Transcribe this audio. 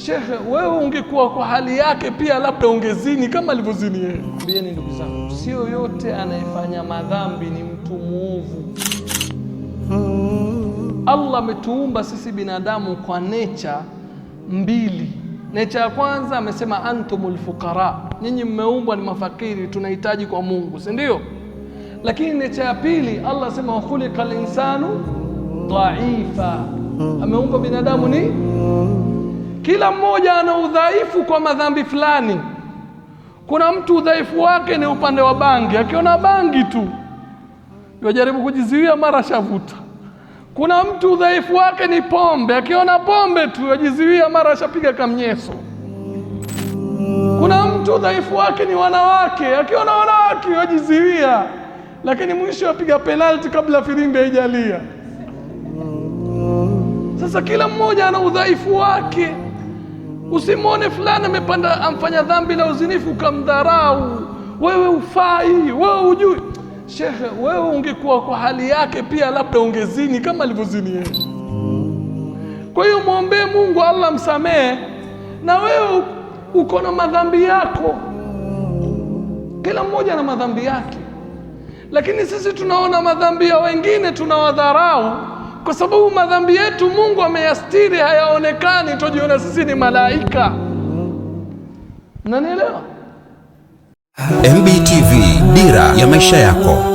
Shekhe, wewe ungekuwa kwa hali yake pia labda ungezini kama alivyozini yeye. Bieni ndugu zangu, sio yote anayefanya madhambi ni mtu muovu. Allah ametuumba sisi binadamu kwa nature mbili. Nature ya kwanza amesema antumul fuqara, nyinyi mmeumbwa ni mafakiri, tunahitaji kwa Mungu, si ndio? Lakini nature ya pili Allah asema wa khuliqal insanu dhaifa, ameumba binadamu ni kila mmoja ana udhaifu kwa madhambi fulani. Kuna mtu udhaifu wake ni upande wa bangi, akiona bangi tu yajaribu kujizuia mara shavuta. Kuna mtu udhaifu wake ni pombe, akiona pombe tu yajizuia mara shapiga kamnyeso. Kuna mtu udhaifu wake ni wanawake, akiona wanawake yajizuia, lakini mwisho apiga penalti kabla firimbi haijalia. Sasa kila mmoja ana udhaifu wake. Usimwone fulani amepanda amfanya dhambi la uzinifu ukamdharau, wewe ufai, wewe hujui. Shekhe, wewe ungekuwa kwa hali yake pia labda ungezini kama alivyozini yeye. Kwa hiyo muombe Mungu Allah msamehe, na wewe uko na madhambi yako. Kila mmoja ana madhambi yake, lakini sisi tunaona madhambi ya wengine tunawadharau kwa sababu madhambi yetu Mungu ameyastiri, hayaonekani, tujiona sisi ni malaika. Mnanielewa? MBTV, dira ya maisha yako.